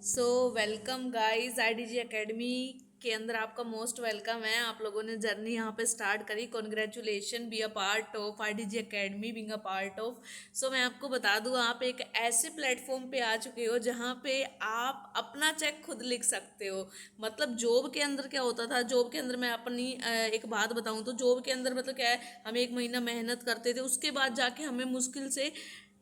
So welcome guys IDG academy के अंदर आपका मोस्ट वेलकम है। आप लोगों ने जर्नी यहाँ पे स्टार्ट करी। Congratulation, be a part of IDG academy, being a part of. So मैं आपको बता दूँ, आप एक ऐसे प्लेटफॉर्म पे आ चुके हो जहाँ पे आप अपना चेक खुद लिख सकते हो। मतलब जॉब के अंदर क्या होता था, जॉब के अंदर मैं अपनी एक बात बताऊँ तो जॉब के अंदर मतलब क्या है, हम एक महीना मेहनत करते थे, उसके बाद जाके हमें मुश्किल से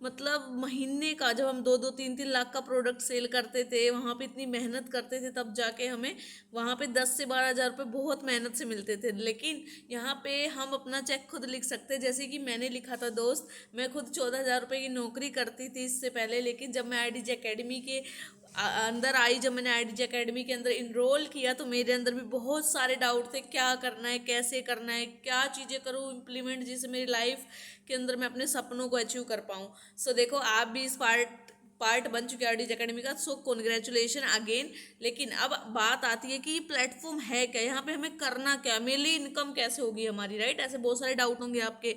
मतलब महीने का, जब हम 2-2 3-3 लाख का प्रोडक्ट सेल करते थे, वहाँ पे इतनी मेहनत करते थे, तब जाके हमें वहाँ पे 10 से 12 हज़ार रुपये बहुत मेहनत से मिलते थे। लेकिन यहाँ पे हम अपना चेक खुद लिख सकते हैं। जैसे कि मैंने लिखा था दोस्त, मैं खुद 14 हज़ार रुपये की नौकरी करती थी इससे पहले, लेकिन जब मैं आईडीजी एकेडमी के अंदर आई, जब मैंने आईडीजी एकेडमी के अंदर इनरोल किया, तो मेरे अंदर भी बहुत सारे डाउट थे, क्या करना है, कैसे करना है, क्या चीज़ें करूँ इम्प्लीमेंट जिससे मेरी लाइफ के अंदर मैं अपने सपनों को अचीव कर पाऊँ। सो देखो, आप भी इस पार्ट बन चुके हैं आईडीजी एकेडमी का। So congratulation again. लेकिन अब बात आती है कि ये प्लेटफॉर्म है क्या, यहाँ पे हमें करना क्या, मेनली इनकम कैसे होगी हमारी, राइट? ऐसे बहुत सारे डाउट होंगे आपके।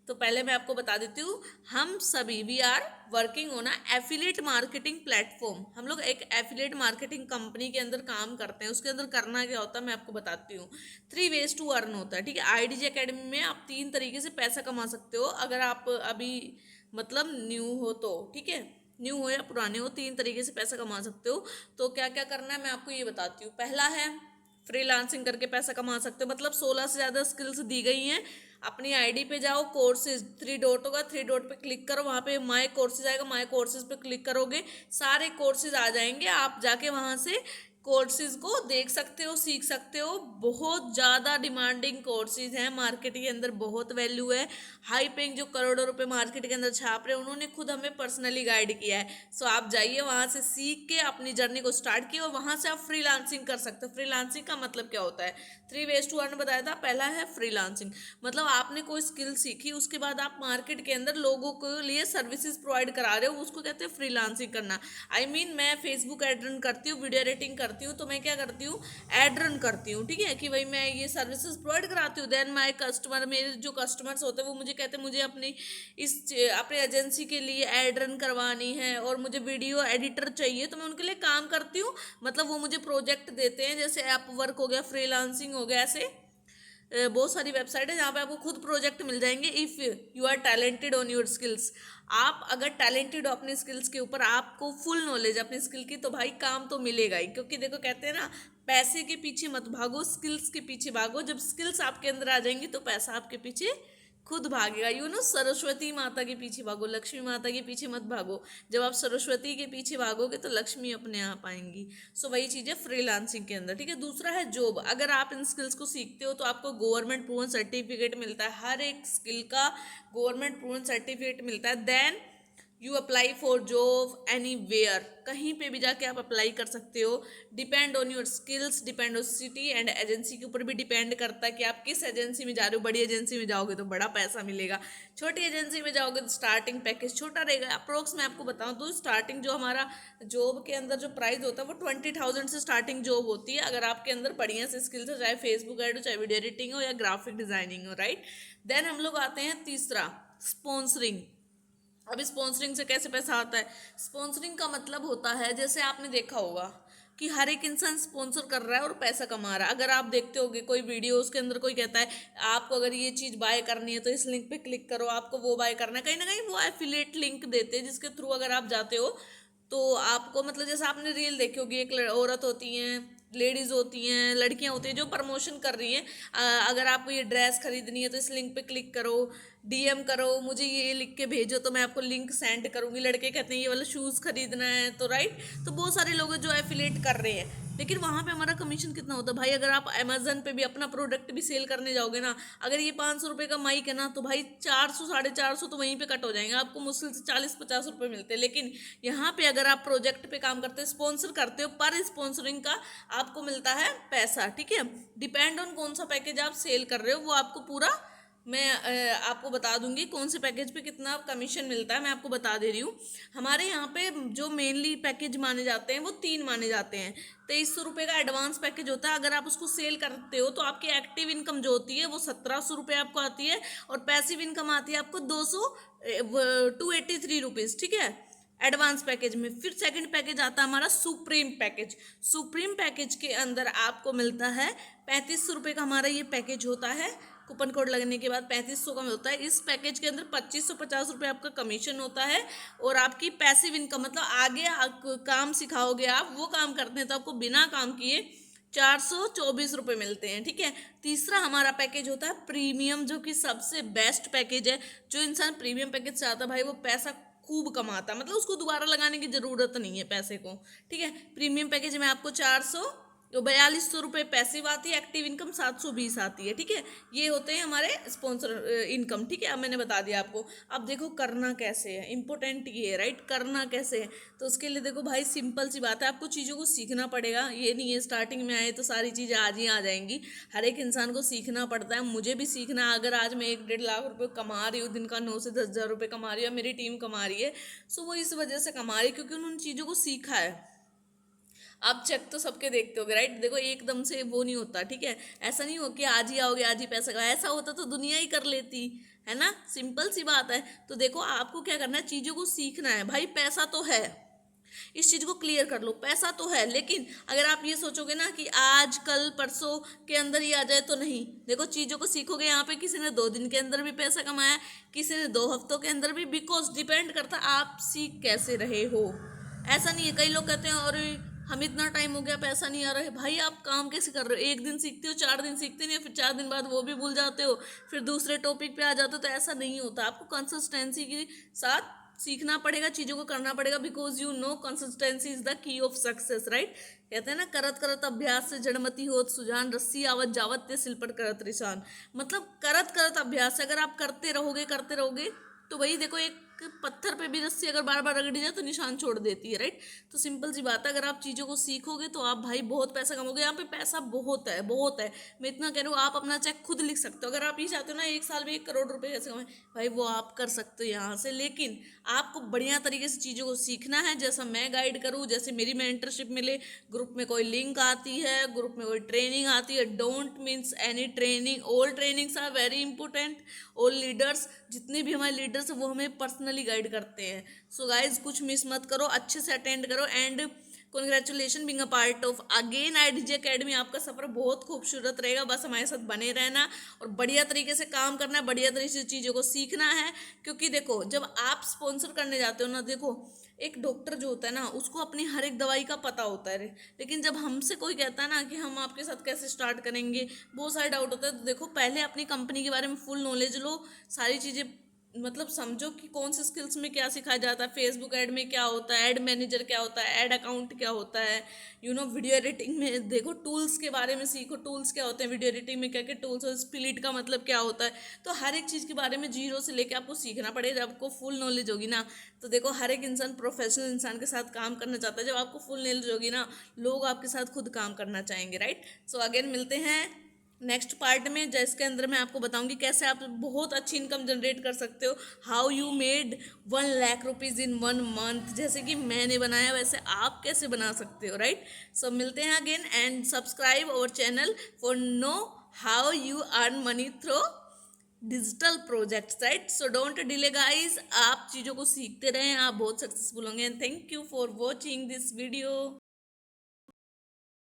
तो पहले मैं आपको बता देती हूँ, हम सभी we are working on affiliate marketing platform. हम लोग एक एफिलिएट मार्केटिंग कंपनी के अंदर काम करते हैं। उसके अंदर करना क्या होता है मैं आपको बताती हूँ। 3 ways टू अर्न होता है, ठीक है? आईडीजी एकेडमी में आप 3 तरीके से पैसा कमा सकते हो, अगर आप अभी मतलब न्यू हो तो, ठीक है? न्यू हो या पुराने हो, 3 तरीके से पैसा कमा सकते हो। तो क्या क्या करना है मैं आपको ये बताती हूँ। पहला है, फ्रीलांसिंग करके पैसा कमा सकते हो। मतलब 16 से ज़्यादा स्किल्स दी गई हैं। अपनी आईडी पे जाओ, कोर्सेज 3 डॉट होगा, 3 डॉट पे क्लिक करो, वहाँ पे माई कोर्सेज आएगा, माई कोर्सेज पे क्लिक करोगे, सारे कोर्सेज आ जाएंगे। आप जाके वहाँ से कोर्सेज को देख सकते हो, सीख सकते हो। बहुत ज़्यादा डिमांडिंग कोर्सेज हैं, मार्केट के अंदर बहुत वैल्यू है। हाई पेइंग जो करोड़ों रुपए मार्केट के अंदर छाप रहे हैं, उन्होंने खुद हमें पर्सनली गाइड किया है। सो आप जाइए वहाँ से सीख के अपनी जर्नी को स्टार्ट किए, और वहाँ से आप फ्रीलांसिंग कर सकते हो। फ्रीलांसिंग का मतलब क्या होता है? 3 ways टू अर्न बताया था। पहला है फ्रीलांसिंग, मतलब आपने कोई स्किल सीखी, उसके बाद आप मार्केट के अंदर लोगों के लिए सर्विसेज प्रोवाइड करा रहे हो, उसको कहते हैं फ्रीलांसिंग करना। मैं फेसबुक एड रन करती हूँ, वीडियो एडिटिंग करती हूँ, तो मैं क्या करती हूँ, एड रन करती हूँ, ठीक है? कि भाई मैं ये सर्विसेज प्रोवाइड कराती हूँ। देन माय कस्टमर, मेरे जो कस्टमर्स होते हैं वो मुझे कहते हैं मुझे अपनी अपनी एजेंसी के लिए एड रन करवानी है और मुझे वीडियो एडिटर चाहिए, तो मैं उनके लिए काम करती हूँ। मतलब वो मुझे प्रोजेक्ट देते हैं, जैसे ऐप वर्क हो गया, फ्रीलांसिंग हो गया, ऐसे बहुत सारी वेबसाइट है जहाँ पे आपको खुद प्रोजेक्ट मिल जाएंगे। If you are talented on your skills, आप अगर टैलेंटेड हो अपने स्किल्स के ऊपर, आपको फुल नॉलेज अपनी स्किल की, तो भाई काम तो मिलेगा ही। क्योंकि देखो, कहते हैं ना, पैसे के पीछे मत भागो, स्किल्स के पीछे भागो। जब स्किल्स आपके अंदर आ जाएंगी तो पैसा आपके पीछे खुद भागेगा। सरस्वती माता के पीछे भागो, लक्ष्मी माता के पीछे मत भागो। जब आप सरस्वती के पीछे भागोगे तो लक्ष्मी अपने आप आएंगी। सो वही चीज़ है फ्रीलांसिंग के अंदर, ठीक है? दूसरा है जॉब। अगर आप इन स्किल्स को सीखते हो तो आपको गवर्नमेंट प्रूवन सर्टिफिकेट मिलता है, हर एक स्किल का गवर्नमेंट प्रूवन सर्टिफिकेट मिलता है। Then you apply for job anywhere, कहीं पे भी जाके आप अप्लाई कर सकते हो। Depend on your skills, depend on city and agency के ऊपर भी डिपेंड करता है कि आप किस एजेंसी में जा रहे हो। बड़ी एजेंसी में जाओगे तो बड़ा पैसा मिलेगा, छोटी एजेंसी में जाओगे तो स्टार्टिंग पैकेज छोटा रहेगा। अप्रोक्स मैं आपको बताऊं तो स्टार्टिंग जो हमारा जॉब के अंदर जो प्राइस होता है वो 20,000 से स्टार्टिंग जॉब होती है, अगर आपके अंदर बढ़िया से स्किल्स हो, चाहे फेसबुक एड हो, चाहे वीडियो एडिटिंग हो, या ग्राफिक डिजाइनिंग हो, राइट? देन हम लोग आते हैं तीसरा, स्पॉन्सरिंग। अब स्पॉन्सरिंग से कैसे पैसा आता है? स्पॉन्सरिंग का मतलब होता है, जैसे आपने देखा होगा कि हर एक इंसान स्पॉन्सर कर रहा है और पैसा कमा रहा है। अगर आप देखते होगे कोई वीडियो, उसके अंदर कोई कहता है आपको अगर ये चीज़ बाय करनी है तो इस लिंक पे क्लिक करो, आपको वो बाय करना है, कहीं ना कहीं वो एफिलिएट लिंक देते हैं, जिसके थ्रू अगर आप जाते हो तो आपको, मतलब जैसे आपने रील देखी होगी, एक औरत होती हैं, लेडीज होती हैं, लड़कियां होती हैं जो प्रमोशन कर रही हैं। अगर आपको ये ड्रेस खरीदनी है तो इस लिंक पे क्लिक करो, डीएम करो, मुझे ये लिख के भेजो तो मैं आपको लिंक सेंड करूंगी। लड़के कहते हैं ये वाला शूज़ खरीदना है, तो राइट। तो बहुत सारे लोग हैं जो एफिलेट कर रहे हैं, लेकिन वहाँ पे हमारा कमीशन कितना होता है भाई? अगर आप अमेजन पे भी अपना प्रोडक्ट भी सेल करने जाओगे ना, अगर ये 500 रुपये का माइक है ना, तो भाई 400 450 तो वहीं पे कट हो जाएंगे, आपको मुश्किल से 40-50 रुपये मिलते हैं। लेकिन यहाँ पे अगर आप प्रोजेक्ट पे काम करते हो, स्पॉन्सर करते हो, पर स्पॉन्सरिंग का आपको मिलता है पैसा, ठीक है? डिपेंड ऑन कौन सा पैकेज आप सेल कर रहे हो, वो आपको पूरा मैं आपको बता दूंगी कौन से पैकेज पे कितना कमीशन मिलता है। मैं आपको बता दे रही हूँ, हमारे यहाँ पे जो मेनली पैकेज माने जाते हैं वो 3 माने जाते हैं। 2300 रुपये का एडवांस पैकेज होता है, अगर आप उसको सेल करते हो तो आपकी एक्टिव इनकम जो होती है वो 1700 रुपये आपको आती है, और पैसिव इनकम आती है आपको 283 रुपीज़, ठीक है? एडवांस पैकेज में। फिर सेकंड पैकेज आता है हमारा सुप्रीम पैकेज। सुप्रीम पैकेज के अंदर आपको मिलता है 3500 का हमारा ये पैकेज होता है। कूपन कोड लगने के बाद 3500 का होता है। इस पैकेज के अंदर 2550 आपका कमीशन होता है और आपकी पैसिव इनकम, मतलब आगे काम सिखाओगे आप, वो काम करते हैं तो आपको बिना काम किए 424 मिलते हैं, ठीक है। तीसरा हमारा पैकेज होता है प्रीमियम, जो कि सबसे बेस्ट पैकेज है। जो इंसान प्रीमियम पैकेज से आता है भाई, वो पैसा खूब कमाता, मतलब उसको दोबारा लगाने की जरूरत नहीं है पैसे को, ठीक है। प्रीमियम पैकेज में आपको 4200 पैसिव आती है, एक्टिव इनकम 720 आती है, ठीक है। ये होते हैं हमारे स्पॉन्सर इनकम, ठीक है। अब मैंने बता दिया आपको। अब देखो करना कैसे है, इंपॉर्टेंट ये है, राइट। करना कैसे है, तो उसके लिए देखो भाई सिंपल सी बात है, आपको चीज़ों को सीखना पड़ेगा। ये नहीं है स्टार्टिंग में आए तो सारी चीज़ें आज ही आ जाएंगी। हर एक इंसान को सीखना पड़ता है, मुझे भी सीखना है। अगर आज मैं 1-1.5 लाख रुपये कमा रही हूँ, दिन का 9 से 10 हज़ार रुपये कमा रही हूँ, मेरी टीम कमा रही है, सो वो इस वजह से कमा रही है क्योंकि उन्होंने चीज़ों को सीखा है। आप चेक तो सबके देखते होगे, राइट। देखो एकदम से वो नहीं होता, ठीक है। ऐसा नहीं हो कि आज ही आओगे आज ही पैसा कमाओ, ऐसा होता तो दुनिया ही कर लेती, है ना। सिंपल सी बात है। तो देखो आपको क्या करना है, चीज़ों को सीखना है भाई। पैसा तो है, इस चीज़ को क्लियर कर लो, पैसा तो है। लेकिन अगर आप ये सोचोगे ना कि आज कल परसों के अंदर ही आ जाए, तो नहीं। देखो चीज़ों को सीखोगे, यहाँ पे किसी ने 2 दिन के अंदर भी पैसा कमाया, किसी ने 2 हफ्तों के अंदर भी, बिकॉज डिपेंड करता आप सीख कैसे रहे हो। ऐसा नहीं है, कई लोग कहते हैं और हम इतना टाइम हो गया पैसा नहीं आ रहा है। भाई आप काम कैसे कर रहे हो, 1 दिन सीखते हो, 4 दिन सीखते नहीं, फिर 4 दिन बाद वो भी भूल जाते हो, फिर दूसरे टॉपिक पे आ जाते हो। तो ऐसा नहीं होता, आपको कंसिस्टेंसी के साथ सीखना पड़ेगा, चीज़ों को करना पड़ेगा, because you know consistency is the key of success, right. कहते हैं ना, करत करत अभ्यास से जड़मती होत सुजान, रस्सी आवत जावत ते सिल पर करत रिसान। मतलब करत करत अभ्यास, अगर आप करते रहोगे तो वही देखो, एक पत्थर पे भी रस्सी अगर बार बार रगड़ी जाए तो निशान छोड़ देती है, राइट। तो सिंपल सी बात है, अगर आप चीज़ों को सीखोगे तो आप भाई बहुत पैसा कमाओगे। यहाँ पे पैसा बहुत है, बहुत है। मैं इतना कह रही हूँ, आप अपना चेक खुद लिख सकते हो। अगर आप ये चाहते हो ना 1 साल में 1 करोड़ रुपए कैसे कमाए, भाई वो आप कर सकते हो यहाँ से। लेकिन आपको बढ़िया तरीके से चीज़ों को सीखना है, जैसा मैं गाइड करूँ, जैसे मेरी मेंटरशिप मिले, ग्रुप में कोई लिंक आती है, ग्रुप में कोई ट्रेनिंग आती है। Don't means any training, all trainings are very important. All leaders, जितने भी हमारे लीडर्स हैं वो हमें पर्सनली गाइड करते हैं। सो गाइज कुछ मिस मत करो, अच्छे से अटेंड करो। And congratulation being a part of again IDG academy. आपका सफर बहुत खूबसूरत रहेगा, बस हमारे साथ बने रहना और बढ़िया तरीके से काम करना है, बढ़िया तरीके से चीज़ों को सीखना है। क्योंकि देखो जब आप स्पॉन्सर करने जाते हो ना, देखो एक डॉक्टर जो होता है ना, उसको अपनी हर एक दवाई का पता होता है। लेकिन जब हमसे कोई कहता है ना कि हम आपके साथ कैसे स्टार्ट करेंगे, बहुत सारे डाउट होता है। तो देखो पहले अपनी कंपनी के बारे में फुल नॉलेज लो, सारी चीज़ें मतलब समझो कि कौन से स्किल्स में क्या सिखाया जाता है, फेसबुक ऐड में क्या होता है, ऐड मैनेजर क्या होता है, ऐड अकाउंट क्या होता है, वीडियो एडिटिंग में देखो टूल्स के बारे में सीखो, टूल्स क्या होते हैं, वीडियो एडिटिंग में क्या क्या टूल्स हो, स्प्लिट का मतलब क्या होता है। तो हर एक चीज़ के बारे में जीरो से लेके आपको सीखना पड़ेगा। जब आपको फुल नॉलेज होगी ना, तो देखो हर एक इंसान प्रोफेशनल इंसान के साथ काम करना चाहता है। जब आपको फुल नॉलेज होगी ना, लोग आपके साथ खुद काम करना चाहेंगे, राइट। सो अगेन मिलते हैं नेक्स्ट पार्ट में, जिसके अंदर मैं आपको बताऊंगी कैसे आप बहुत अच्छी इनकम जनरेट कर सकते हो। How you made 1 lakh rupees in 1 month, जैसे कि मैंने बनाया वैसे आप कैसे बना सकते हो, राइट। सो मिलते हैं again and subscribe our channel for know how you earn money through digital projects, right. So don't delay guys, आप चीज़ों को सीखते रहें, आप बहुत सक्सेसफुल होंगे। And thank you for watching this video.